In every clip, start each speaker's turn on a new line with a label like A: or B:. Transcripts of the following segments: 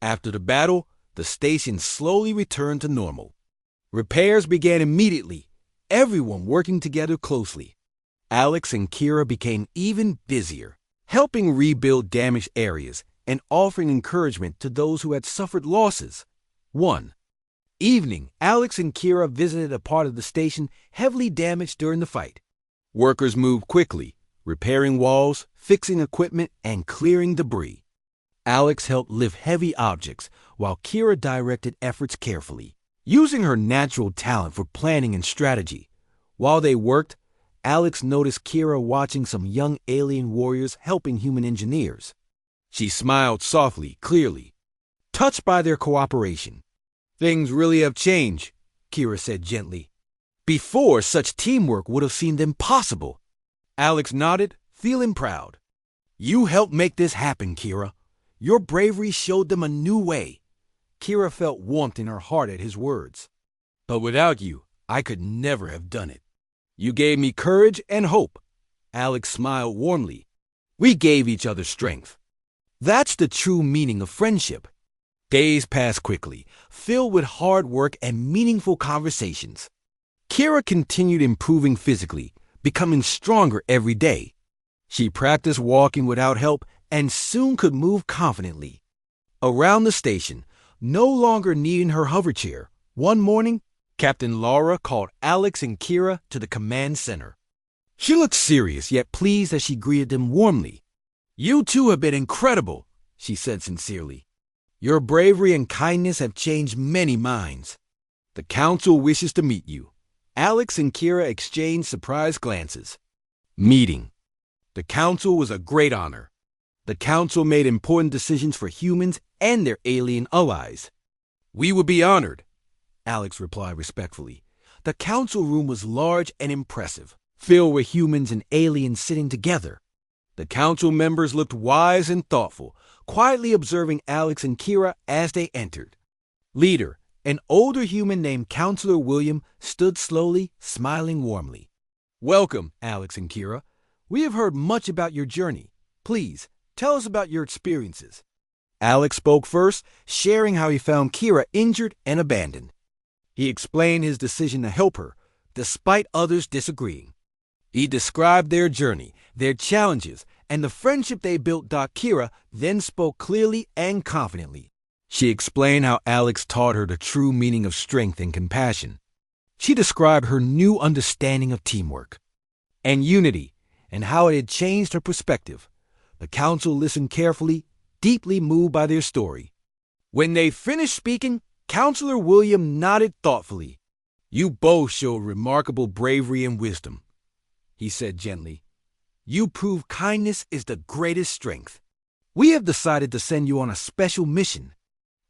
A: After the battle, the station slowly returned to normal. Repairs began immediately, everyone working together closely. Alex and Kira became even busier, helping rebuild damaged areas and offering encouragement to those who had suffered losses. 1. Evening, Alex and Kira visited a part of the station heavily damaged during the fight. Workers moved quickly, repairing walls, fixing equipment, and clearing debris. Alex helped lift heavy objects, while Kira directed efforts carefully, using her natural talent for planning and strategy. While they worked, Alex noticed Kira watching some young alien warriors helping human engineers. She smiled softly, clearly, touched by their cooperation. "Things really have changed," Kira said gently. "Before, such teamwork would have seemed impossible." Alex nodded, feeling proud. "You helped make this happen, Kira. Your bravery showed them a new way." Kira felt warmth in her heart at his words. "But without you, I could never have done it. You gave me courage and hope." Alex smiled warmly. "We gave each other strength. That's the true meaning of friendship." Days passed quickly, filled with hard work and meaningful conversations. Kira continued improving physically, becoming stronger every day. She practiced walking without help and soon could move confidently. Around the station, no longer needing her hoverchair, one morning, Captain Laura called Alex and Kira to the command center. She looked serious yet pleased as she greeted them warmly. "You two have been incredible," she said sincerely. "Your bravery and kindness have changed many minds. The council wishes to meet you." Alex and Kira exchanged surprised glances. Meeting. The council was a great honor. The council made important decisions for humans and their alien allies. "We would be honored," Alex replied respectfully. The council room was large and impressive, filled with humans and aliens sitting together. The council members looked wise and thoughtful, quietly observing Alex and Kira as they entered. Leader, an older human named Counselor William, stood slowly, smiling warmly. "Welcome, Alex and Kira. We have heard much about your journey. Please, tell us about your experiences." Alex spoke first, sharing how he found Kira injured and abandoned. He explained his decision to help her, despite others disagreeing. He described their journey, their challenges, and the friendship they built. Kira then spoke clearly and confidently. She explained how Alex taught her the true meaning of strength and compassion. She described her new understanding of teamwork and unity and how it had changed her perspective. The council listened carefully, deeply moved by their story. When they finished speaking, Counselor William nodded thoughtfully. "You both showed remarkable bravery and wisdom," he said gently. "You prove kindness is the greatest strength. We have decided to send you on a special mission."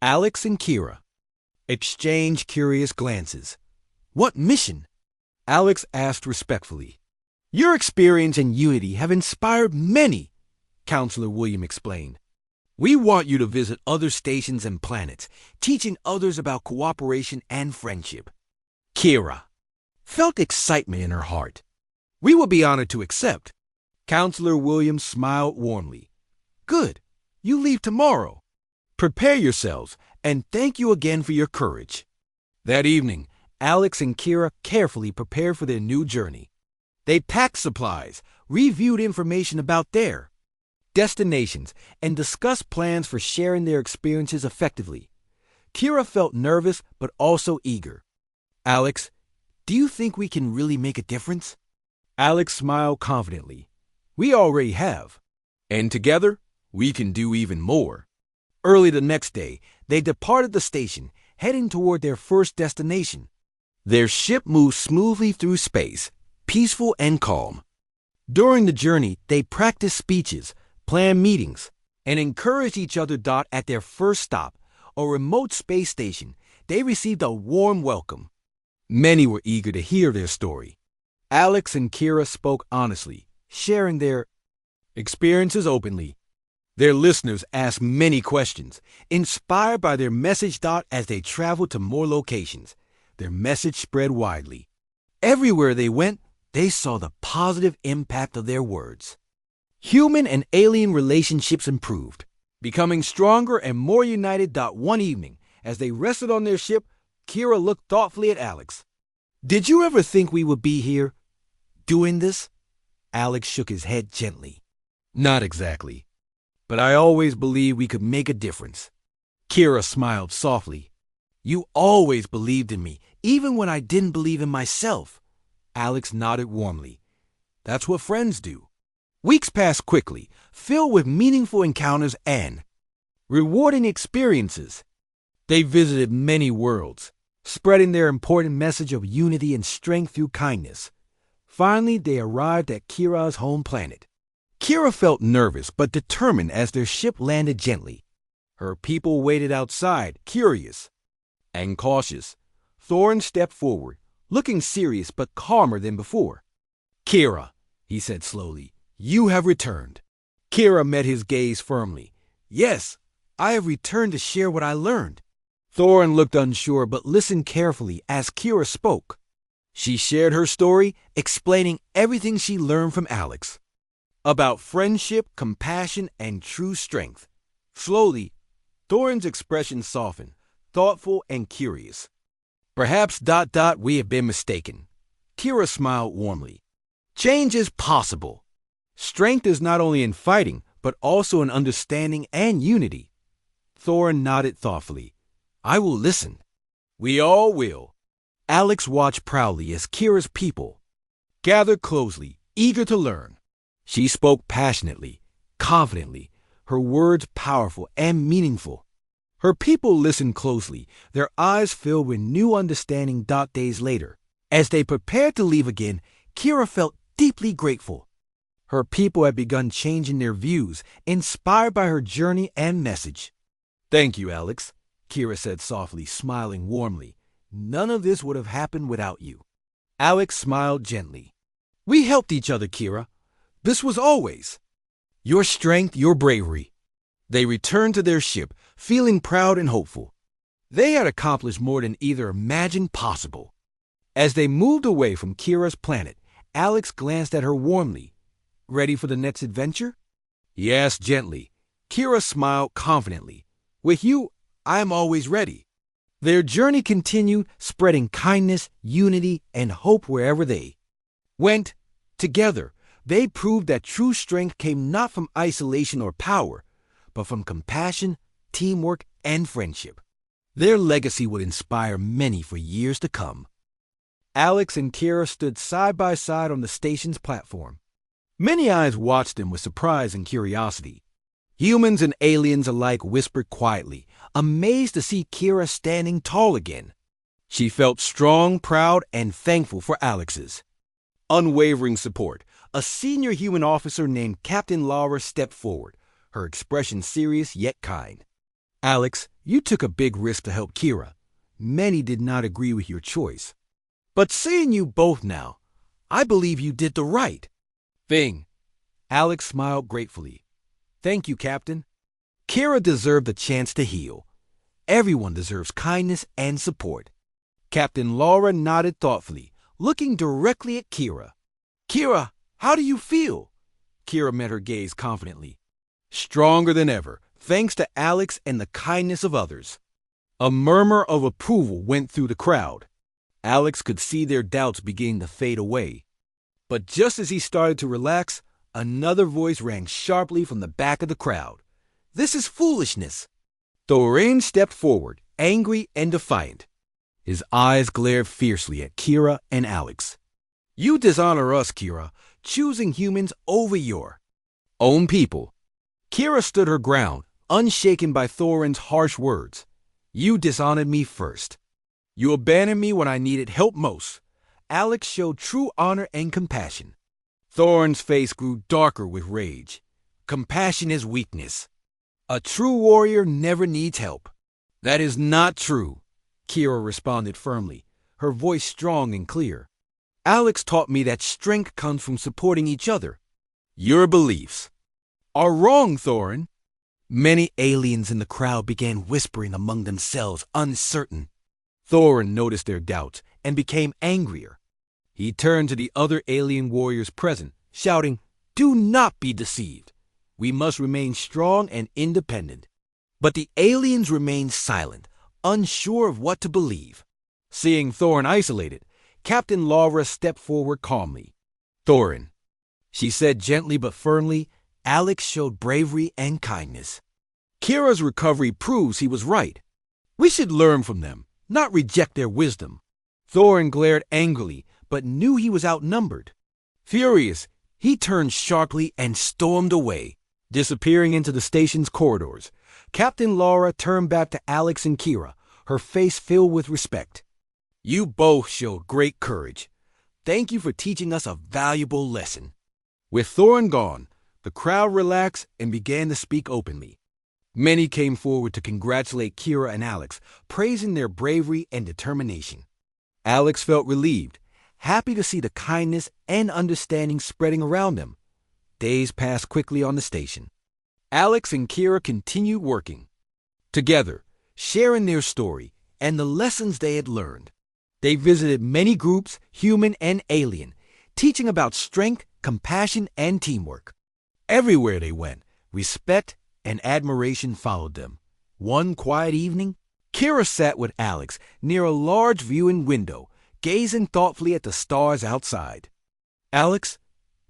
A: Alex and Kira exchanged curious glances. "What mission?" Alex asked respectfully. "Your experience and unity have inspired many," Counselor William explained. "We want you to visit other stations and planets, teaching others about cooperation and friendship." Kira felt excitement in her heart. "We would be honored to accept." Counselor William smiled warmly. "Good. You leave tomorrow. Prepare yourselves, and thank you again for your courage." That evening, Alex and Kira carefully prepared for their new journey. They packed supplies, reviewed information about their destinations, and discussed plans for sharing their experiences effectively. Kira felt nervous but also eager. "Alex, do you think we can really make a difference?" Alex smiled confidently. "We already have. And together, we can do even more." Early the next day, they departed the station, heading toward their first destination. Their ship moved smoothly through space, peaceful and calm. During the journey, they practiced speeches, planned meetings, and encouraged each other. At their first stop, a remote space station, they received a warm welcome. Many were eager to hear their story. Alex and Kira spoke honestly, sharing their experiences openly. Their listeners asked many questions, inspired by their message. As they traveled to more locations, their message spread widely. Everywhere they went, they saw the positive impact of their words. Human and alien relationships improved. Becoming stronger and more united. One evening, as they rested on their ship, Kira looked thoughtfully at Alex. Did you ever think we would be here, doing this? Alex shook his head gently. Not exactly. But I always believed we could make a difference. Kira smiled softly. You always believed in me, even when I didn't believe in myself. Alex nodded warmly. That's what friends do. Weeks passed quickly, filled with meaningful encounters and rewarding experiences. They visited many worlds, spreading their important message of unity and strength through kindness. Finally, they arrived at Kira's home planet. Kira felt nervous but determined as their ship landed gently. Her people waited outside, curious and cautious. Thorin stepped forward, looking serious but calmer than before. Kira, he said slowly, you have returned. Kira met his gaze firmly. Yes, I have returned to share what I learned. Thorin looked unsure but listened carefully as Kira spoke. She shared her story, explaining everything she learned from Alex about friendship, compassion, and true strength. Slowly, Thorin's expression softened, thoughtful and curious. Perhaps ... we have been mistaken. Kira smiled warmly. Change is possible. Strength is not only in fighting, but also in understanding and unity. Thorin nodded thoughtfully. I will listen. We all will. Alex watched proudly as Kira's people gathered closely, eager to learn. She spoke passionately, confidently, her words powerful and meaningful. Her people listened closely, their eyes filled with new understanding. Days later, as they prepared to leave again, Kira felt deeply grateful. Her people had begun changing their views, inspired by her journey and message. Thank you, Alex, Kira said softly, smiling warmly. None of this would have happened without you. Alex smiled gently. We helped each other, Kira. This was always your strength, your bravery. They returned to their ship, feeling proud and hopeful. They had accomplished more than either imagined possible. As they moved away from Kira's planet, Alex glanced at her warmly. Ready for the next adventure? He asked gently. Kira smiled confidently. With you, I am always ready. Their journey continued, spreading kindness, unity, and hope wherever they went. Together, they proved that true strength came not from isolation or power, but from compassion, teamwork, and friendship. Their legacy would inspire many for years to come. Alex and Kira stood side by side on the station's platform. Many eyes watched them with surprise and curiosity. Humans and aliens alike whispered quietly, amazed to see Kira standing tall again. She felt strong, proud, and thankful for Alex's unwavering support. A senior human officer named Captain Laura stepped forward, her expression serious yet kind. Alex, you took a big risk to help Kira. Many did not agree with your choice. But seeing you both now, I believe you did the right thing. Alex smiled gratefully. Thank you, Captain. Kira deserved a chance to heal. Everyone deserves kindness and support. Captain Laura nodded thoughtfully, looking directly at Kira. Kira, how do you feel? Kira met her gaze confidently. Stronger than ever, thanks to Alex and the kindness of others. A murmur of approval went through the crowd. Alex could see their doubts beginning to fade away. But just as he started to relax, another voice rang sharply from the back of the crowd. This is foolishness. Thorin stepped forward, angry and defiant. His eyes glared fiercely at Kira and Alex. You dishonor us, Kira, choosing humans over your own people. Kira stood her ground, unshaken by Thorin's harsh words. You dishonored me first. You abandoned me when I needed help most. Alex showed true honor and compassion. Thorin's face grew darker with rage. Compassion is weakness. A true warrior never needs help. That is not true, Kira responded firmly, her voice strong and clear. Alex taught me that strength comes from supporting each other. Your beliefs are wrong, Thorin. Many aliens in the crowd began whispering among themselves, uncertain. Thorin noticed their doubts and became angrier. He turned to the other alien warriors present, shouting, Do not be deceived. We must remain strong and independent. But the aliens remained silent, unsure of what to believe. Seeing Thorin isolated, Captain Laura stepped forward calmly. "Thorin," she said gently but firmly, "Alex showed bravery and kindness. Kira's recovery proves he was right. We should learn from them, not reject their wisdom." Thorin glared angrily, but knew he was outnumbered. Furious, he turned sharply and stormed away, disappearing into the station's corridors. Captain Laura turned back to Alex and Kira, her face filled with respect. "You both showed great courage. Thank you for teaching us a valuable lesson." With Thorin gone, the crowd relaxed and began to speak openly. Many came forward to congratulate Kira and Alex, praising their bravery and determination. Alex felt relieved, happy to see the kindness and understanding spreading around them. Days passed quickly on the station. Alex and Kira continued working together, sharing their story and the lessons they had learned. They visited many groups, human and alien, teaching about strength, compassion, and teamwork. Everywhere they went, respect and admiration followed them. One quiet evening, Kira sat with Alex near a large viewing window, gazing thoughtfully at the stars outside. "Alex,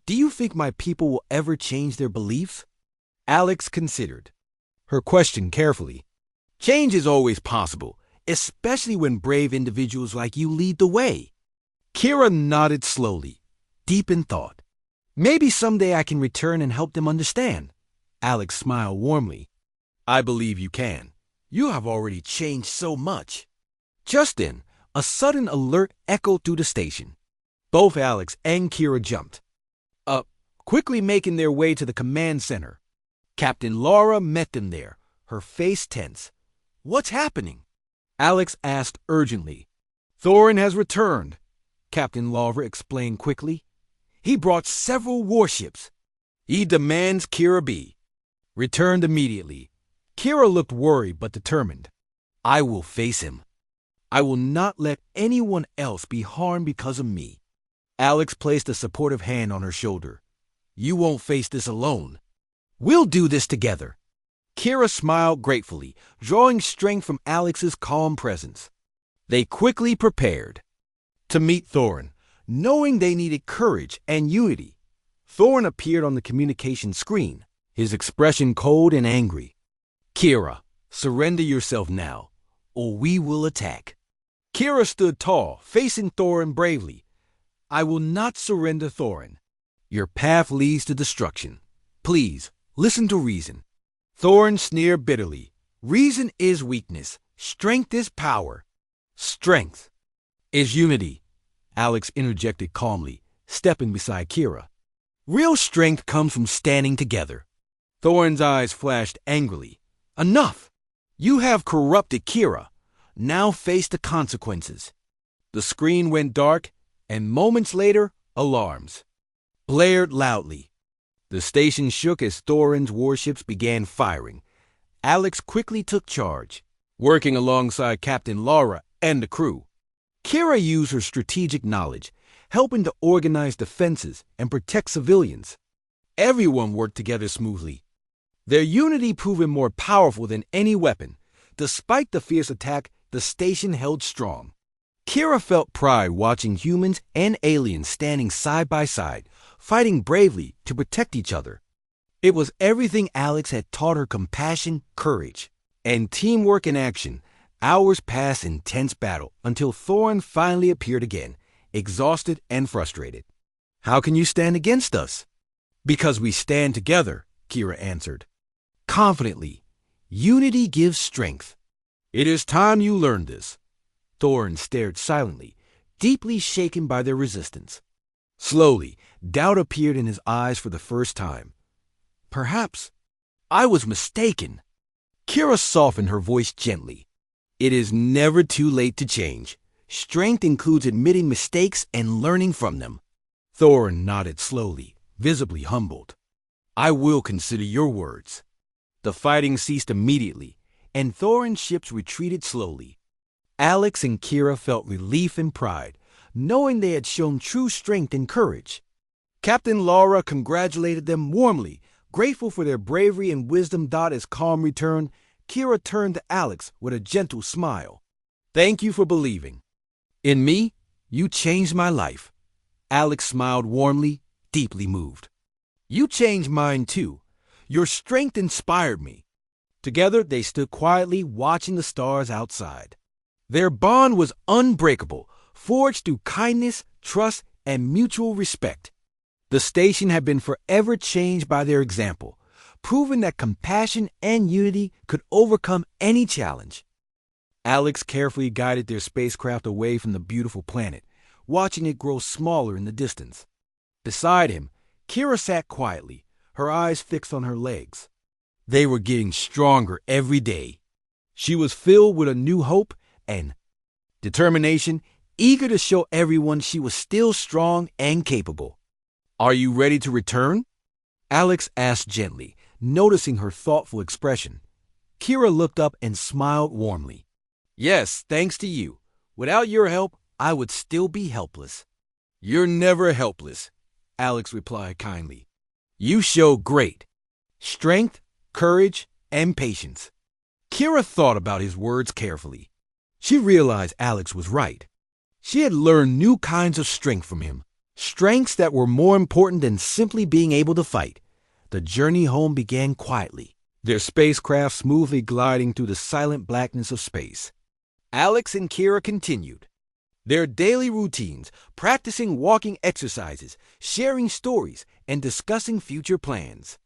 A: do you think my people will ever change their beliefs?" Alex considered her question carefully. "Change is always possible, especially when brave individuals like you lead the way." Kira nodded slowly, deep in thought. "Maybe someday I can return and help them understand." Alex smiled warmly. "I believe you can. You have already changed so much." Just then, a sudden alert echoed through the station. Both Alex and Kira jumped up, quickly making their way to the command center. Captain Laura met them there, her face tense. "What's happening?" Alex asked urgently. "Thorin has returned," Captain Laura explained quickly. "He brought several warships. He demands Kira be returned immediately." Kira looked worried but determined. "I will face him. I will not let anyone else be harmed because of me." Alex placed a supportive hand on her shoulder. "You won't face this alone. We'll do this together." Kira smiled gratefully, drawing strength from Alex's calm presence. They quickly prepared to meet Thorin, knowing they needed courage and unity. Thorin appeared on the communication screen, his expression cold and angry. "Kira, surrender yourself now, or we will attack." Kira stood tall, facing Thorin bravely. "I will not surrender, Thorin. Your path leads to destruction. Please, listen to reason." Thorin sneered bitterly. "Reason is weakness. Strength is power." "Strength is unity," Alex interjected calmly, stepping beside Kira. "Real strength comes from standing together." Thorin's eyes flashed angrily. "Enough! You have corrupted Kira. Now face the consequences." The screen went dark, and moments later, alarms blared loudly. The station shook as Thorin's warships began firing. Alex quickly took charge, working alongside Captain Laura and the crew. Kira used her strategic knowledge, helping to organize defenses and protect civilians. Everyone worked together smoothly, their unity proving more powerful than any weapon. Despite the fierce attack, the station held strong. Kira felt pride watching humans and aliens standing side by side, fighting bravely to protect each other. It was everything Alex had taught her: compassion, courage, and teamwork in action. Hours passed in tense battle until Thorin finally appeared again, exhausted and frustrated. "How can you stand against us?" "Because we stand together," Kira answered confidently. "Unity gives strength. It is time you learned this." Thorin stared silently, deeply shaken by their resistance. Slowly, doubt appeared in his eyes for the first time. "Perhaps I was mistaken." Kira softened her voice gently. "It is never too late to change. Strength includes admitting mistakes and learning from them." Thorin nodded slowly, visibly humbled. "I will consider your words." The fighting ceased immediately, and Thorin's ships retreated slowly. Alex and Kira felt relief and pride, knowing they had shown true strength and courage. Captain Laura congratulated them warmly, Grateful for their bravery and wisdom. As calm returned, Kira turned to Alex with a gentle smile. Thank you for believing. In me, you changed my life. Alex smiled warmly, deeply moved. You changed mine too. Your strength inspired me. Together, they stood quietly watching the stars outside. Their bond was unbreakable, forged through kindness, trust, and mutual respect. The station had been forever changed by their example, proving that compassion and unity could overcome any challenge. Alex carefully guided their spacecraft away from the beautiful planet, watching it grow smaller in the distance. Beside him, Kira sat quietly, her eyes fixed on her legs. They were getting stronger every day. She was filled with a new hope and determination, eager to show everyone she was still strong and capable. Are you ready to return? Alex asked gently, noticing her thoughtful expression. Kira looked up and smiled warmly. Yes, thanks to you. Without your help, I would still be helpless. You're never helpless, Alex replied kindly. You show great strength, courage, and patience. Kira thought about his words carefully. She realized Alex was right. She had learned new kinds of strength from him, strengths that were more important than simply being able to fight. The journey home began quietly, their spacecraft smoothly gliding through the silent blackness of space. Alex and Kira continued their daily routines, practicing walking exercises, sharing stories, and discussing future plans.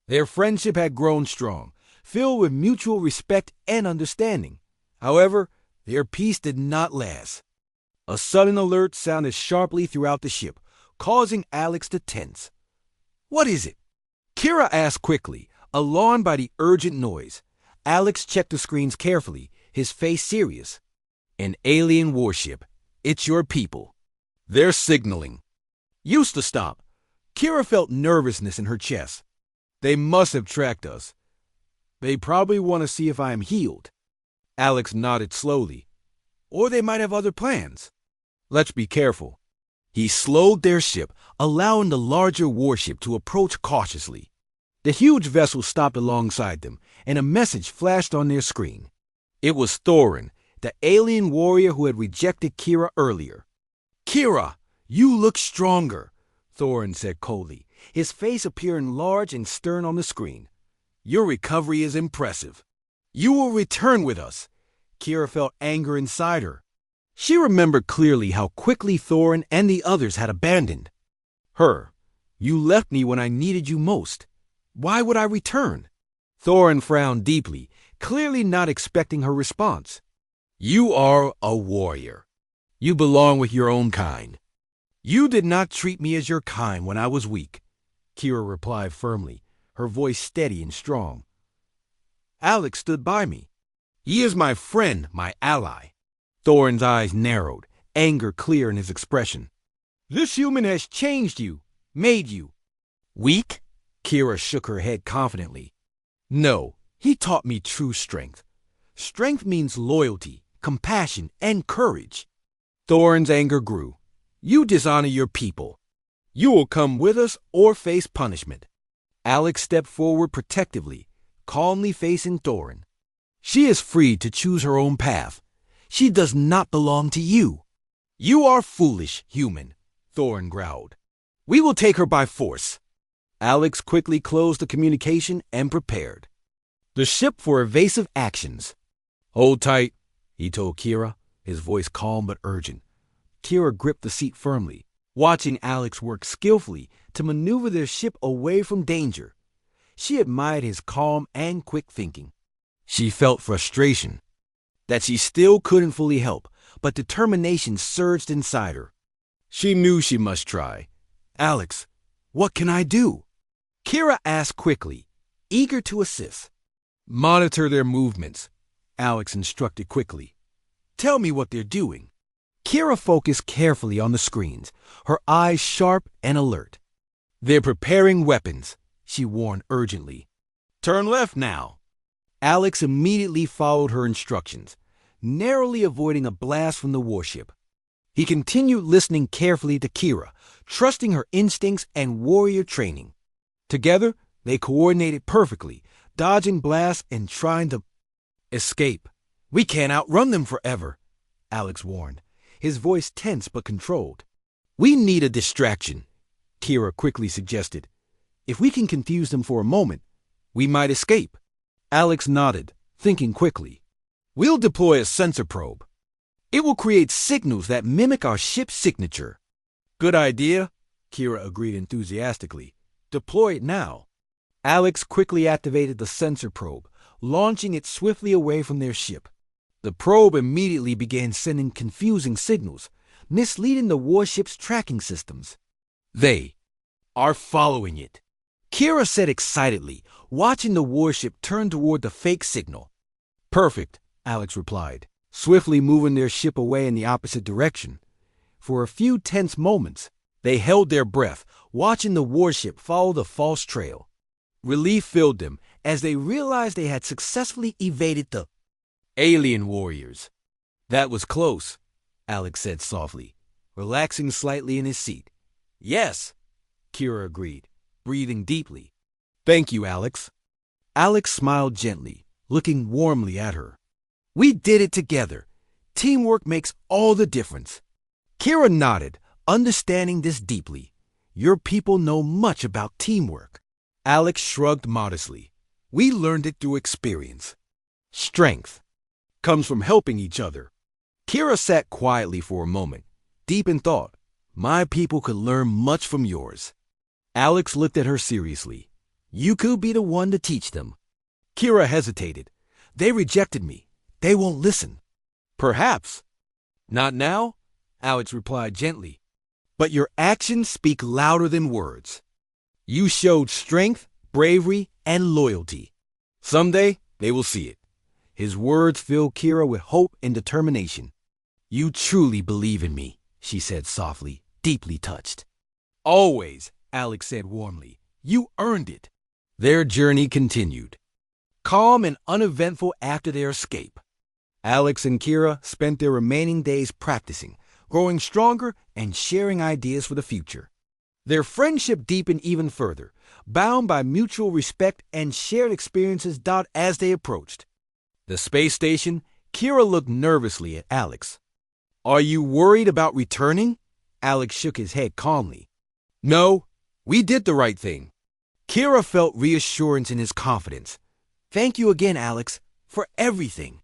A: Their friendship had grown strong, filled with mutual respect and understanding. However, their peace did not last. A sudden alert sounded sharply throughout the ship, causing Alex to tense. What is it? Kira asked quickly, alarmed by the urgent noise. Alex checked the screens carefully, his face serious. An alien warship. It's your people. They're signaling. Used to stop. Kira felt nervousness in her chest. They must have tracked us. They probably want to see if I am healed. Alex nodded slowly. Or they might have other plans. Let's be careful. He slowed their ship, allowing the larger warship to approach cautiously. The huge vessel stopped alongside them, and a message flashed on their screen. It was Thorin, the alien warrior who had rejected Kira earlier. Kira, you look stronger, Thorin said coldly, his face appearing large and stern on the screen. Your recovery is impressive. You will return with us. Kira felt anger inside her. She remembered clearly how quickly Thorin and the others had abandoned her. You left me when I needed you most. Why would I return? Thorin frowned deeply, clearly not expecting her response. You are a warrior. You belong with your own kind. You did not treat me as your kind when I was weak, Kira replied firmly, her voice steady and strong. Alex stood by me. He is my friend, my ally. Thorin's eyes narrowed, anger clear in his expression. This human has changed you, made you. Weak? Kira shook her head confidently. No, he taught me true strength. Strength means loyalty, compassion, and courage. Thorin's anger grew. You dishonor your people. You will come with us or face punishment. Alex stepped forward protectively, calmly facing Thorin. She is free to choose her own path. She does not belong to you. You are foolish, human, Thorin growled. We will take her by force. Alex quickly closed the communication and prepared the ship for evasive actions. Hold tight, he told Kira, his voice calm but urgent. Kira gripped the seat firmly, watching Alex work skillfully to maneuver their ship away from danger. She admired his calm and quick thinking. She felt frustration that she still couldn't fully help, but determination surged inside her. She knew she must try. Alex, what can I do? Kira asked quickly, eager to assist. Monitor their movements, Alex instructed quickly. Tell me what they're doing. Kira focused carefully on the screens, her eyes sharp and alert. They're preparing weapons, she warned urgently. Turn left now. Alex immediately followed her instructions, narrowly avoiding a blast from the warship. He continued listening carefully to Kira, trusting her instincts and warrior training. Together, They coordinated perfectly, dodging blasts and trying to escape. "We can't outrun them forever," Alex warned, his voice tense but controlled. "We need a distraction," Kira quickly suggested. "If we can confuse them for a moment, we might escape." Alex nodded, thinking quickly. "We'll deploy a sensor probe. It will create signals that mimic our ship's signature." "Good idea," Kira agreed enthusiastically. "Deploy it now." Alex quickly activated the sensor probe, launching it swiftly away from their ship. The probe immediately began sending confusing signals, misleading the warship's tracking systems. "They are following it," Kira said excitedly, watching the warship turn toward the fake signal. "Perfect," Alex replied, swiftly moving their ship away in the opposite direction. For a few tense moments, they held their breath, watching the warship follow the false trail. Relief filled them as they realized they had successfully evaded the alien warriors. "That was close," Alex said softly, relaxing slightly in his seat. "Yes," Kira agreed, breathing deeply. "Thank you, Alex." Alex smiled gently, looking warmly at her. "We did it together. Teamwork makes all the difference." Kira nodded, understanding this deeply. "Your people know much about teamwork." Alex shrugged modestly. "We learned it through experience. Strength comes from helping each other." Kira sat quietly for a moment, deep in thought. "My people could learn much from yours." Alex looked at her seriously. "You could be the one to teach them." Kira hesitated. "They rejected me. They won't listen." "Perhaps. Not now," Alex replied gently. "But your actions speak louder than words. You showed strength, bravery, and loyalty. Someday, they will see it." His words filled Kira with hope and determination. "You truly believe in me," she said softly, deeply touched. "Always," Alex said warmly. "You earned it." Their journey continued, calm and uneventful after their escape. Alex and Kira spent their remaining days practicing, growing stronger, and sharing ideas for the future. Their friendship deepened even further, bound by mutual respect and shared experiences as they approached the space station. Kira looked nervously at Alex. "Are you worried about returning?" Alex shook his head calmly. "No, we did the right thing." Kira felt reassurance in his confidence. "Thank you again, Alex, for everything."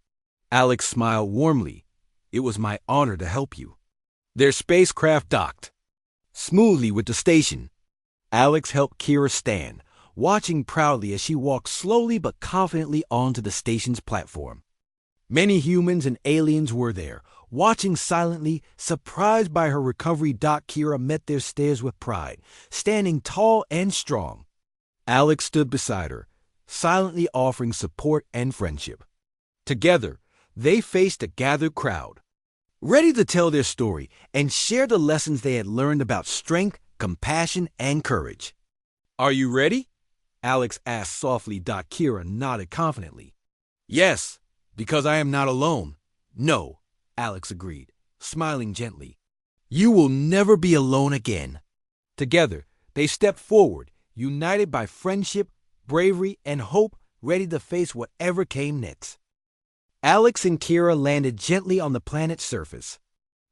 A: Alex smiled warmly. "It was my honor to help you." Their spacecraft docked smoothly with the station. Alex helped Kira stand, watching proudly as she walked slowly but confidently onto the station's platform. Many humans and aliens were there, watching silently, surprised by her recovery. Kira met their stares with pride, standing tall and strong. Alex stood beside her, silently offering support and friendship. Together, they faced the gathered crowd, ready to tell their story and share the lessons they had learned about strength, compassion, and courage. "Are you ready?" Alex asked softly. Kira nodded confidently. "Yes, because I am not alone." "No," Alex agreed, smiling gently. "You will never be alone again." Together, they stepped forward, united by friendship, bravery, and hope, ready to face whatever came next. Alex and Kira landed gently on the planet's surface.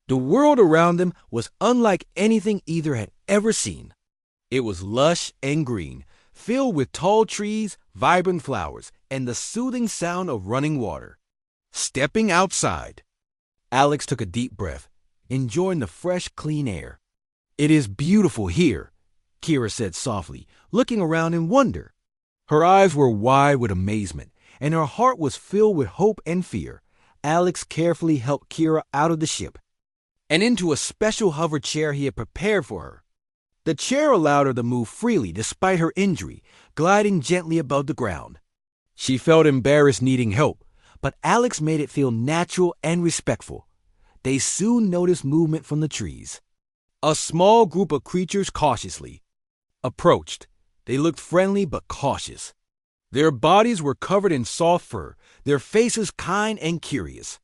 A: The world around them was unlike anything either had ever seen. It was lush and green, filled with tall trees, vibrant flowers, and the soothing sound of running water. Stepping outside, Alex took a deep breath, enjoying the fresh, clean air. "It is beautiful here," Kira said softly, looking around in wonder. Her eyes were wide with amazement, and her heart was filled with hope and fear. Alex carefully helped Kira out of the ship and into a special hover chair he had prepared for her. The chair allowed her to move freely despite her injury, gliding gently above the ground. She felt embarrassed needing help, but Alex made it feel natural and respectful. They soon noticed movement from the trees. A small group of creatures cautiously approached. They looked friendly but cautious. Their bodies were covered in soft fur, their faces kind and curious.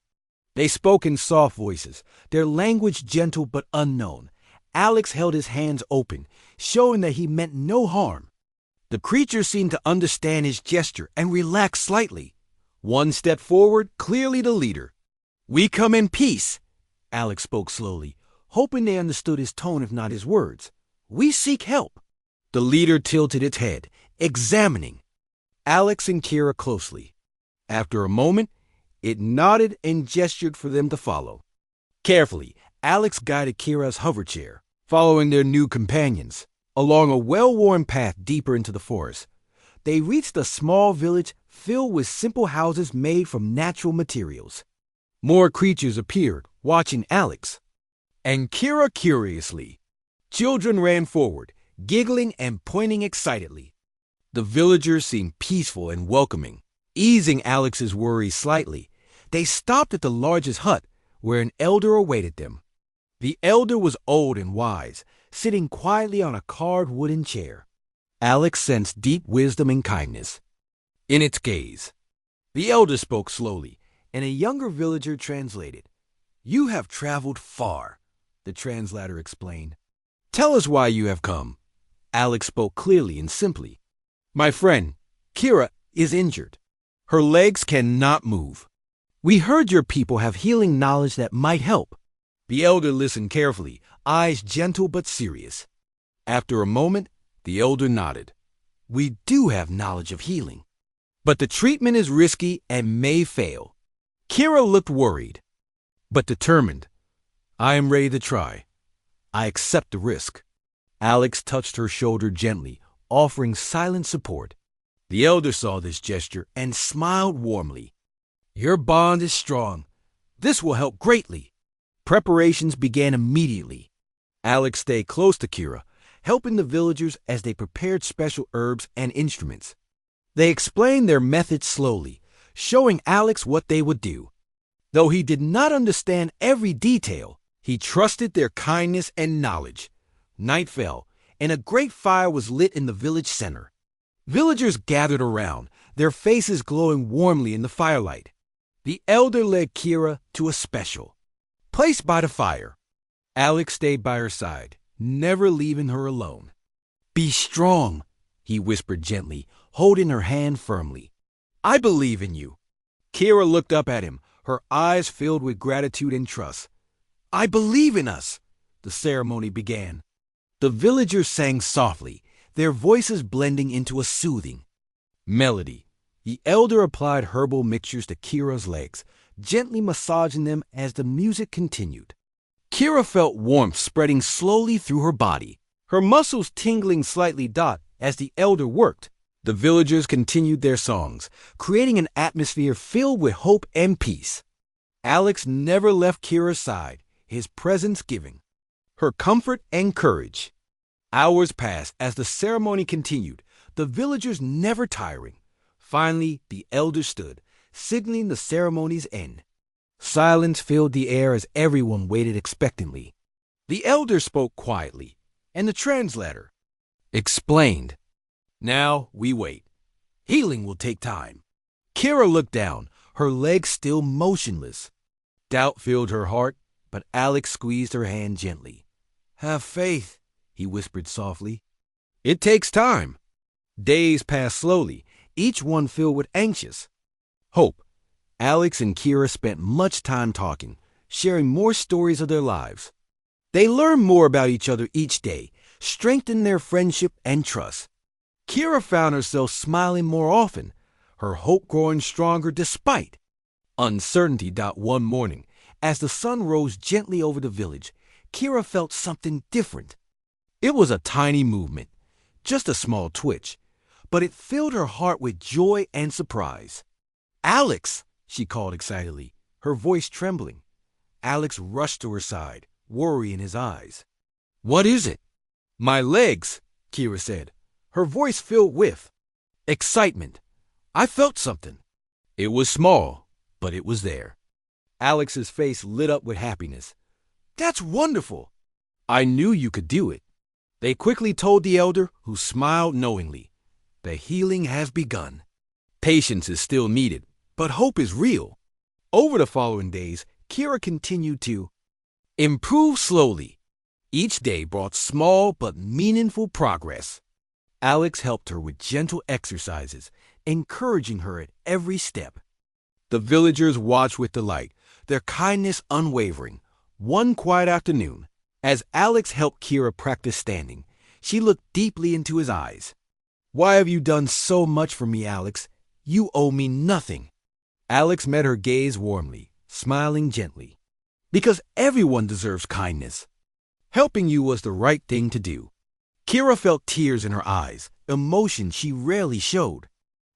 A: They spoke in soft voices, their language gentle but unknown. Alex held his hands open, showing that he meant no harm. The creature seemed to understand his gesture and relaxed slightly. One step forward, clearly the leader. "We come in peace," Alex spoke slowly, hoping they understood his tone if not his words. "We seek help." The leader tilted its head, examining Alex and Kira closely. After a moment, it nodded and gestured for them to follow. Carefully, Alex guided Kira's hover chair, following their new companions. Along a well-worn path deeper into the forest, they reached a small village filled with simple houses made from natural materials. More creatures appeared, watching Alex and Kira curiously. Children ran forward, giggling and pointing excitedly. The villagers seemed peaceful and welcoming. Easing Alex's worries slightly, they stopped at the largest hut, where an elder awaited them. The elder was old and wise, sitting quietly on a carved wooden chair. Alex sensed deep wisdom and kindness in its gaze. The elder spoke slowly, and a younger villager translated. "You have traveled far," the translator explained. "Tell us why you have come." Alex spoke clearly and simply. "My friend, Kira, is injured. Her legs cannot move. We heard your people have healing knowledge that might help." The elder listened carefully, eyes gentle but serious. After a moment, the elder nodded. "We do have knowledge of healing, but the treatment is risky and may fail." Kira looked worried, but determined. "I am ready to try. I accept the risk." Alex touched her shoulder gently, offering silent support. The elder saw this gesture and smiled warmly. "Your bond is strong. This will help greatly." Preparations began immediately. Alex stayed close to Kira, helping the villagers as they prepared special herbs and instruments. They explained their methods slowly, showing Alex what they would do. Though he did not understand every detail, he trusted their kindness and knowledge. Night fell, and a great fire was lit in the village center. Villagers gathered around, their faces glowing warmly in the firelight. The elder led Kira to a special place by the fire. Alex stayed by her side, never leaving her alone. "Be strong," he whispered gently, holding her hand firmly. "I believe in you." Kira looked up at him, her eyes filled with gratitude and trust. "I believe in us." The ceremony began. The villagers sang softly, their voices blending into a soothing melody. The elder applied herbal mixtures to Kira's legs, gently massaging them as the music continued. Kira felt warmth spreading slowly through her body, her muscles tingling slightly as the elder worked. The villagers continued their songs, creating an atmosphere filled with hope and peace. Alex never left Kira's side, his presence giving her comfort and courage. Hours passed as the ceremony continued, the villagers never tiring. Finally, the elder stood, signaling the ceremony's end. Silence filled the air as everyone waited expectantly. The elder spoke quietly, and the translator explained. "Now we wait. Healing will take time." Kira looked down, her legs still motionless. Doubt filled her heart, but Alex squeezed her hand gently. "Have faith," he whispered softly. "It takes time." Days passed slowly, each one filled with anxious hope. Alex and Kira spent much time talking, sharing more stories of their lives. They learned more about each other each day, strengthening their friendship and trust. Kira found herself smiling more often, her hope growing stronger despite uncertainty. One morning, as the sun rose gently over the village, Kira felt something different. It was a tiny movement, just a small twitch, but it filled her heart with joy and surprise. "Alex!" she called excitedly, her voice trembling. Alex rushed to her side, worry in his eyes. "What is it?" "My legs," Kira said, her voice filled with excitement. "I felt something." It was small, but it was there. Alex's face lit up with happiness. "That's wonderful. I knew you could do it." They quickly told the elder, who smiled knowingly. "The healing has begun. Patience is still needed, but hope is real." Over the following days, Kira continued to improve slowly. Each day brought small but meaningful progress. Alex helped her with gentle exercises, encouraging her at every step. The villagers watched with delight, their kindness unwavering. One quiet afternoon, as Alex helped Kira practice standing, she looked deeply into his eyes. "Why have you done so much for me, Alex? You owe me nothing." Alex met her gaze warmly, smiling gently. "Because everyone deserves kindness. Helping you was the right thing to do." Kira felt tears in her eyes, emotion she rarely showed.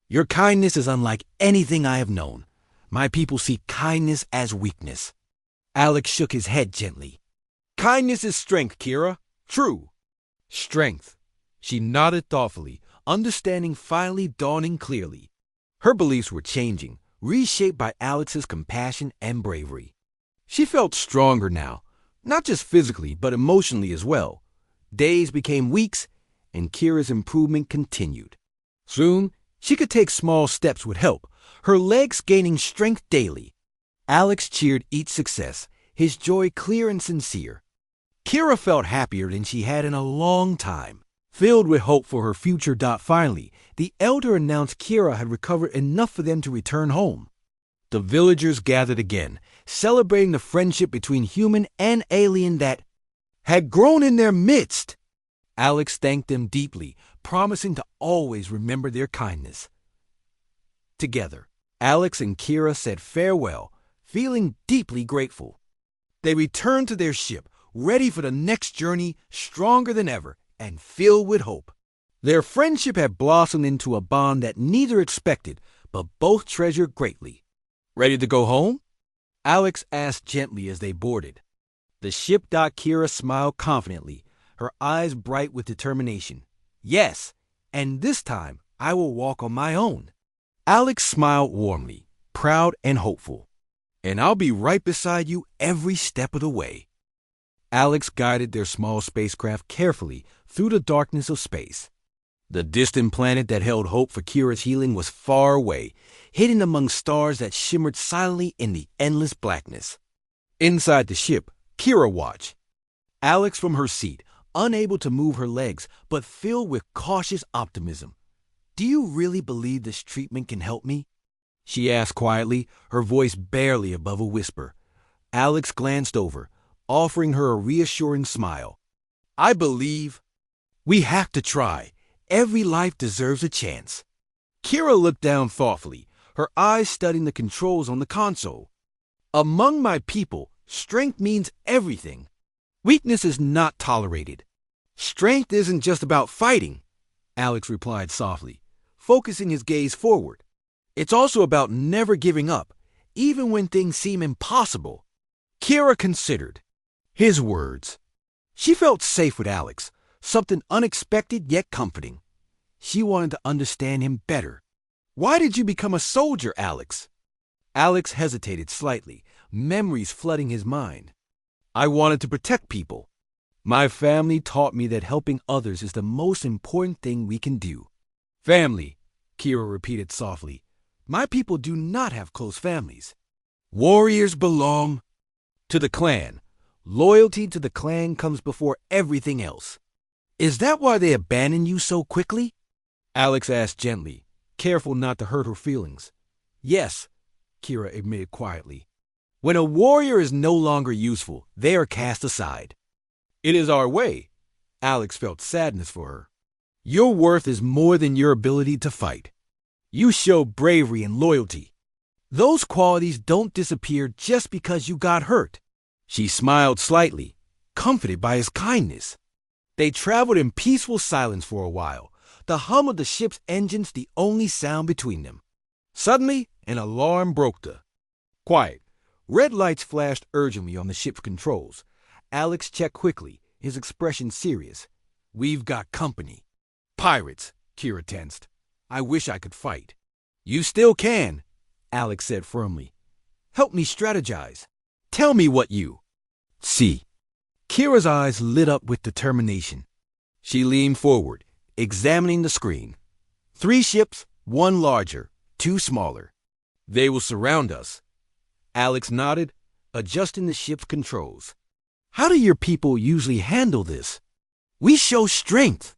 A: "Your kindness is unlike anything I have known. My people see kindness as weakness." Alex shook his head gently. "Kindness is strength, Kira. True. Strength." She nodded thoughtfully, understanding finally dawning clearly. Her beliefs were changing, reshaped by Alex's compassion and bravery. She felt stronger now, not just physically, but emotionally as well. Days became weeks, and Kira's improvement continued. Soon, she could take small steps with help, her legs gaining strength daily. Alex cheered each success, his joy clear and sincere. Kira felt happier than she had in a long time. Filled with hope for her future. Finally, the elder announced Kira had recovered enough for them to return home. The villagers gathered again, celebrating the friendship between human and alien that had grown in their midst. Alex thanked them deeply, promising to always remember their kindness. Together, Alex and Kira said farewell, feeling deeply grateful. They returned to their ship, ready for the next journey, stronger than ever and filled with hope. Their friendship had blossomed into a bond that neither expected, but both treasured greatly. "Ready to go home?" Alex asked gently as they boarded. The ship. Kira smiled confidently, her eyes bright with determination. "Yes, and this time I will walk on my own." Alex smiled warmly, proud and hopeful. "And I'll be right beside you every step of the way." Alex guided their small spacecraft carefully through the darkness of space. The distant planet that held hope for Kira's healing was far away, hidden among stars that shimmered silently in the endless blackness. Inside the ship, Kira watched. Alex from her seat, unable to move her legs, but filled with cautious optimism. "Do you really believe this treatment can help me?" she asked quietly, her voice barely above a whisper. Alex glanced over, offering her a reassuring smile. "I believe. We have to try. Every life deserves a chance." Kira looked down thoughtfully, her eyes studying the controls on the console. "Among my people, strength means everything. Weakness is not tolerated. Strength isn't just about fighting," Alex replied softly, focusing his gaze forward. "It's also about never giving up, even when things seem impossible." Kira considered his words. She felt safe with Alex, something unexpected yet comforting. She wanted to understand him better. "Why did you become a soldier, Alex?" Alex hesitated slightly, memories flooding his mind. "I wanted to protect people. My family taught me that helping others is the most important thing we can do." "Family," Kira repeated softly. "My people do not have close families. Warriors belong to the clan. Loyalty to the clan comes before everything else." "Is that why they abandoned you so quickly?" Alex asked gently, careful not to hurt her feelings. "Yes," Kira admitted quietly. "When a warrior is no longer useful, they are cast aside. It is our way." Alex felt sadness for her. "Your worth is more than your ability to fight. You show bravery and loyalty. Those qualities don't disappear just because you got hurt." She smiled slightly, comforted by his kindness. They traveled in peaceful silence for a while, the hum of the ship's engines the only sound between them. Suddenly, an alarm broke the quiet. Red lights flashed urgently on the ship's controls. Alex checked quickly, his expression serious. "We've got company." "Pirates," Kira tensed. "I wish I could fight." "You still can," Alex said firmly. "Help me strategize. Tell me what you see." Kira's eyes lit up with determination. She leaned forward, examining the screen. 3 ships, 1 larger, 2 smaller. "They will surround us." Alex nodded, adjusting the ship's controls. "How do your people usually handle this?" "We show strength."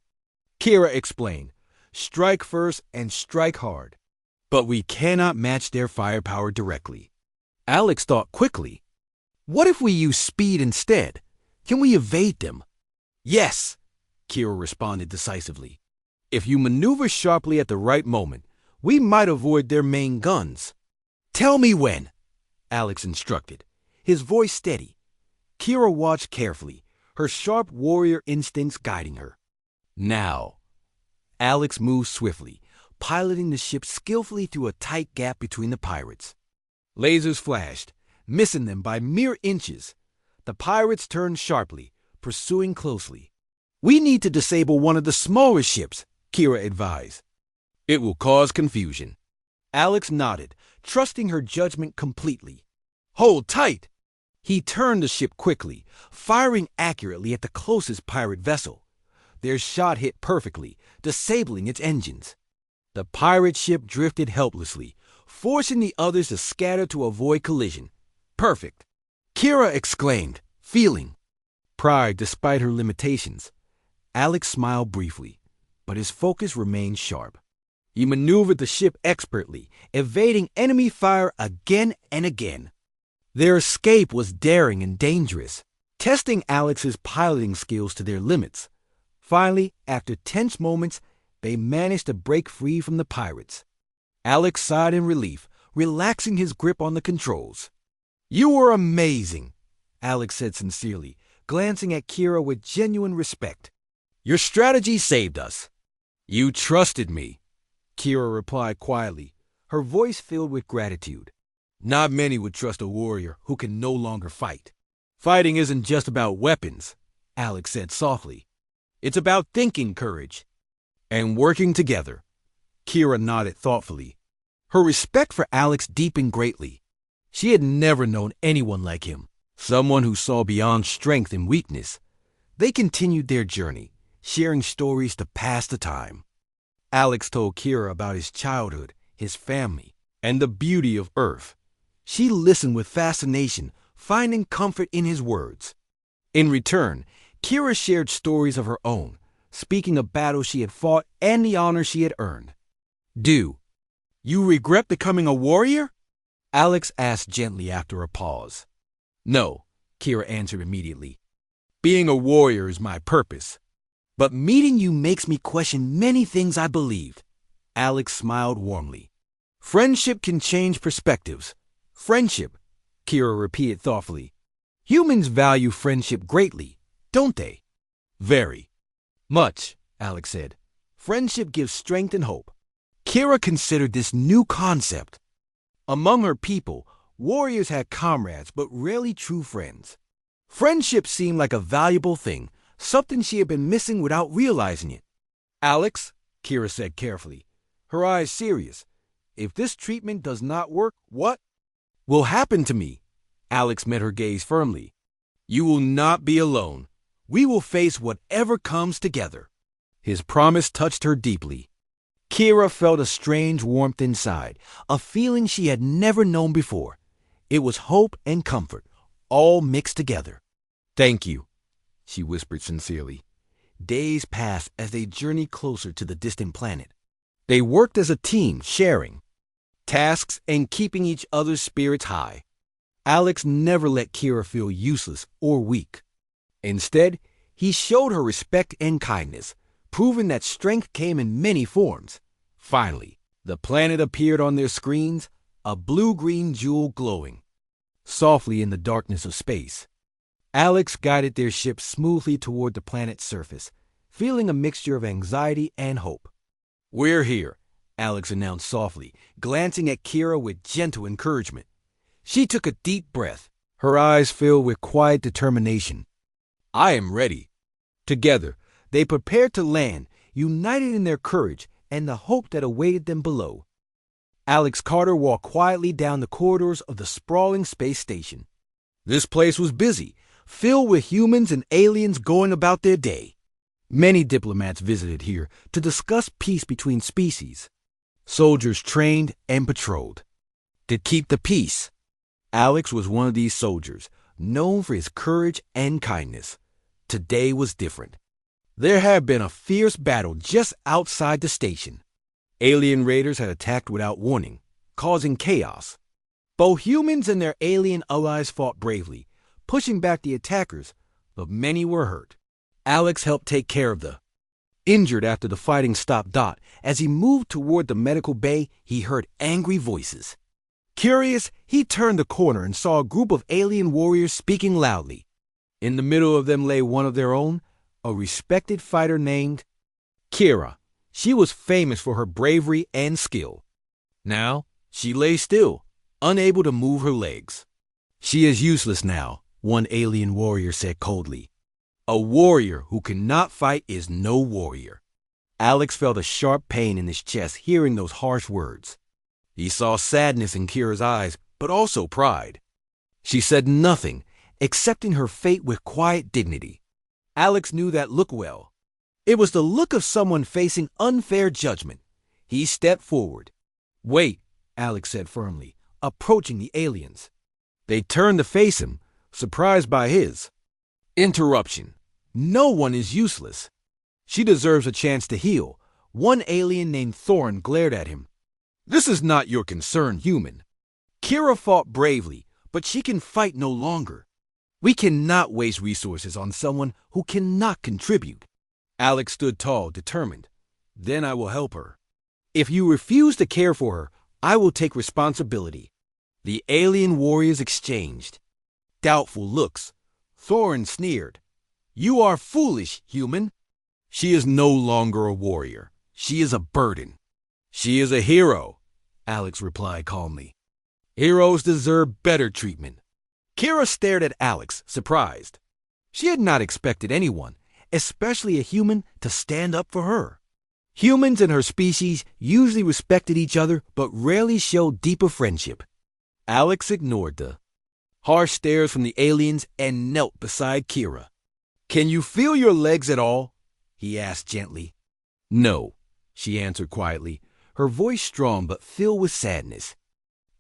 A: Kira explained. Strike first and strike hard. But we cannot match their firepower directly. Alex thought quickly. What if we use speed instead? Can we evade them? Yes, Kira responded decisively. If you maneuver sharply at the right moment, we might avoid their main guns. Tell me when, Alex instructed, his voice steady. Kira watched carefully, her sharp warrior instincts guiding her. Now. Alex moved swiftly, piloting the ship skillfully through a tight gap between the pirates. Lasers flashed, missing them by mere inches. The pirates turned sharply, pursuing closely. We need to disable one of the smaller ships, Kira advised. It will cause confusion. Alex nodded, trusting her judgment completely. Hold tight! He turned the ship quickly, firing accurately at the closest pirate vessel. Their shot hit perfectly, disabling its engines. The pirate ship drifted helplessly, forcing the others to scatter to avoid collision. Perfect! Kira exclaimed, feeling pride despite her limitations. Alex smiled briefly, but his focus remained sharp. He maneuvered the ship expertly, evading enemy fire again and again. Their escape was daring and dangerous, testing Alex's piloting skills to their limits. Finally, after tense moments, they managed to break free from the pirates. Alex sighed in relief, relaxing his grip on the controls. You were amazing, Alex said sincerely, glancing at Kira with genuine respect. Your strategy saved us. You trusted me, Kira replied quietly, her voice filled with gratitude. Not many would trust a warrior who can no longer fight. Fighting isn't just about weapons, Alex said softly. It's about thinking courage and working together. Kira nodded thoughtfully. Her respect for Alex deepened greatly. She had never known anyone like him, someone who saw beyond strength and weakness. They continued their journey, sharing stories to pass the time. Alex told Kira about his childhood, his family, and the beauty of Earth. She listened with fascination, finding comfort in his words. In return, Kira shared stories of her own, speaking of battles she had fought and the honor she had earned. Do you regret becoming a warrior? Alex asked gently after a pause. No, Kira answered immediately. Being a warrior is my purpose. But meeting you makes me question many things I believed. Alex smiled warmly. Friendship can change perspectives. Friendship, Kira repeated thoughtfully. Humans value friendship greatly, don't they? Very much, Alex said. Friendship gives strength and hope. Kira considered this new concept. Among her people, warriors had comrades but rarely true friends. Friendship seemed like a valuable thing, something she had been missing without realizing it. Alex, Kira said carefully, her eyes serious, if this treatment does not work, what will happen to me? Alex met her gaze firmly. You will not be alone. We will face whatever comes together. His promise touched her deeply. Kira felt a strange warmth inside, a feeling she had never known before. It was hope and comfort, all mixed together. Thank you, she whispered sincerely. Days passed as they journeyed closer to the distant planet. They worked as a team, sharing tasks and keeping each other's spirits high. Alex never let Kira feel useless or weak. Instead, he showed her respect and kindness, proving that strength came in many forms. Finally, the planet appeared on their screens, a blue-green jewel glowing softly in the darkness of space. Alex guided their ship smoothly toward the planet's surface, feeling a mixture of anxiety and hope. We're here, Alex announced softly, glancing at Kira with gentle encouragement. She took a deep breath, her eyes filled with quiet determination. I am ready. Together, they prepared to land, united in their courage and the hope that awaited them below. Alex Carter walked quietly down the corridors of the sprawling space station. This place was busy, filled with humans and aliens going about their day. Many diplomats visited here to discuss peace between species. Soldiers trained and patrolled to keep the peace. Alex was one of these soldiers, known for his courage and kindness. Today was different. There had been a fierce battle just outside the station. Alien raiders had attacked without warning, causing chaos. Both humans and their alien allies fought bravely, pushing back the attackers, but many were hurt. Alex helped take care of the injured after the fighting stopped. As he moved toward the medical bay, he heard angry voices. Curious, he turned the corner and saw a group of alien warriors speaking loudly. In the middle of them lay one of their own, a respected fighter named Kira. She was famous for her bravery and skill. Now, she lay still, unable to move her legs. She is useless now, one alien warrior said coldly. A warrior who cannot fight is no warrior. Alex felt a sharp pain in his chest hearing those harsh words. He saw sadness in Kira's eyes, but also pride. She said nothing, accepting her fate with quiet dignity. Alex knew that look well. It was the look of someone facing unfair judgment. He stepped forward. "Wait," Alex said firmly, approaching the aliens. They turned to face him, surprised by his interruption. No one is useless. She deserves a chance to heal. One alien named Thorn glared at him. "This is not your concern, human. Kira fought bravely, but she can fight no longer. We cannot waste resources on someone who cannot contribute." Alex stood tall, determined. "Then I will help her. If you refuse to care for her, I will take responsibility." The alien warriors exchanged doubtful looks. Thorn sneered. "You are foolish, human. She is no longer a warrior. She is a burden." "She is a hero," Alex replied calmly. "Heroes deserve better treatment." Kira stared at Alex, surprised. She had not expected anyone, especially a human, to stand up for her. Humans and her species usually respected each other, but rarely showed deeper friendship. Alex ignored the harsh stares from the aliens and knelt beside Kira. "Can you feel your legs at all?" he asked gently. "No," she answered quietly, her voice strong but filled with sadness.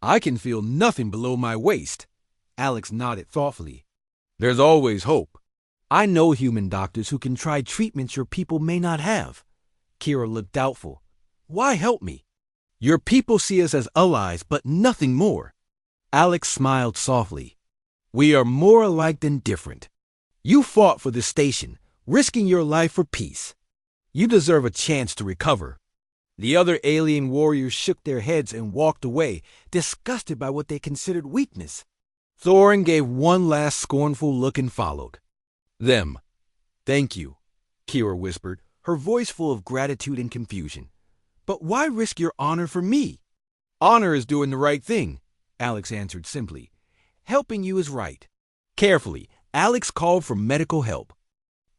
A: "I can feel nothing below my waist." Alex nodded thoughtfully. "There's always hope. I know human doctors who can try treatments your people may not have." Kira looked doubtful. "Why help me? Your people see us as allies, but nothing more." Alex smiled softly. "We are more alike than different. You fought for this station, risking your life for peace. You deserve a chance to recover." The other alien warriors shook their heads and walked away, disgusted by what they considered weakness. Thorin gave one last scornful look and followed them. "Thank you," Kira whispered, her voice full of gratitude and confusion. "But why risk your honor for me?" "Honor is doing the right thing," Alex answered simply. "Helping you is right." Carefully, Alex called for medical help.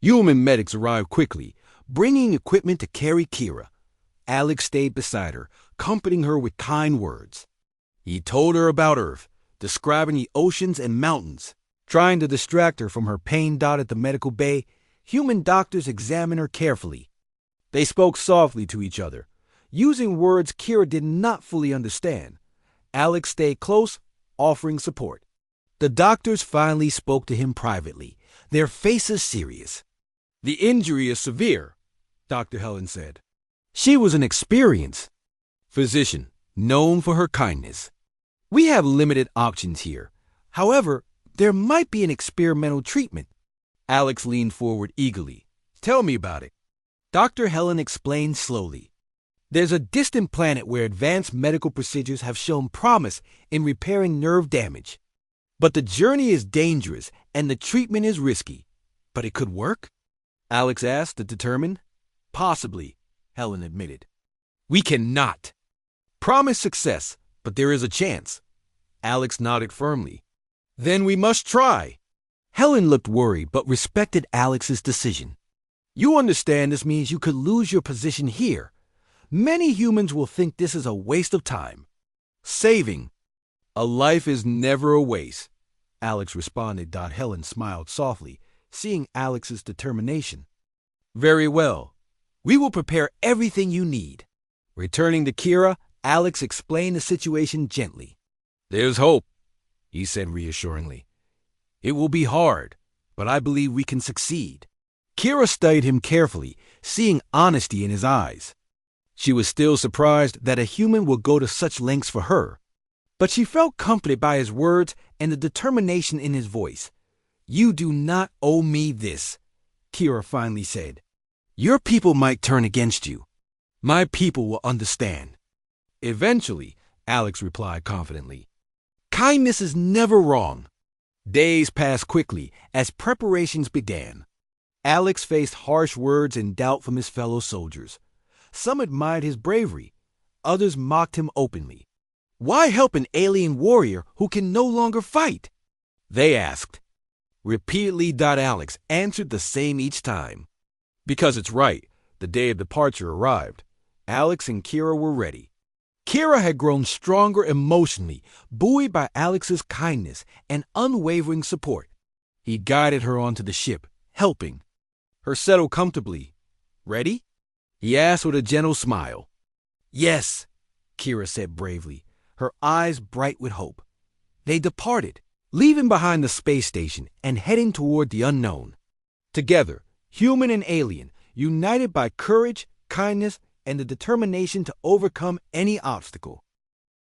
A: Human medics arrived quickly, bringing equipment to carry Kira. Alex stayed beside her, comforting her with kind words. He told her about Earth, describing the oceans and mountains. Trying to distract her from her pain. At the medical bay, human doctors examined her carefully. They spoke softly to each other, using words Kira did not fully understand. Alex stayed close, offering support. The doctors finally spoke to him privately, their faces serious. "The injury is severe," Dr. Helen said. She was an experienced physician, known for her kindness. "We have limited options here. However, there might be an experimental treatment." Alex leaned forward eagerly. "Tell me about it." Dr. Helen explained slowly. "There's a distant planet where advanced medical procedures have shown promise in repairing nerve damage. But the journey is dangerous and the treatment is risky. But it could work?" Alex asked, determined. "Possibly," Helen admitted. "We cannot promise success, but there is a chance." Alex nodded firmly. "Then we must try." Helen looked worried but respected Alex's decision. "You understand this means you could lose your position here. Many humans will think this is a waste of time." "Saving a life is never a waste," Alex responded. Helen smiled softly, seeing Alex's determination. "Very well. We will prepare everything you need." Returning to Kira, Alex explained the situation gently. "There's hope," he said reassuringly. "It will be hard, but I believe we can succeed." Kira studied him carefully, seeing honesty in his eyes. She was still surprised that a human would go to such lengths for her, but she felt comforted by his words and the determination in his voice. "You do not owe me this," Kira finally said. "Your people might turn against you. My people will understand." "Eventually," Alex replied confidently. "Kindness is never wrong." Days passed quickly as preparations began. Alex faced harsh words and doubt from his fellow soldiers. Some admired his bravery. Others mocked him openly. "Why help an alien warrior who can no longer fight?" they asked. Repeatedly, Alex answered the same each time. Because it's right. The day of departure arrived. Alex and Kira were ready. Kira had grown stronger emotionally, buoyed by Alex's kindness and unwavering support. He guided her onto the ship, helping her settle comfortably. "Ready?" he asked with a gentle smile. "Yes," Kira said bravely, her eyes bright with hope. They departed, leaving behind the space station and heading toward the unknown. Together, human and alien, united by courage, kindness, and the determination to overcome any obstacle.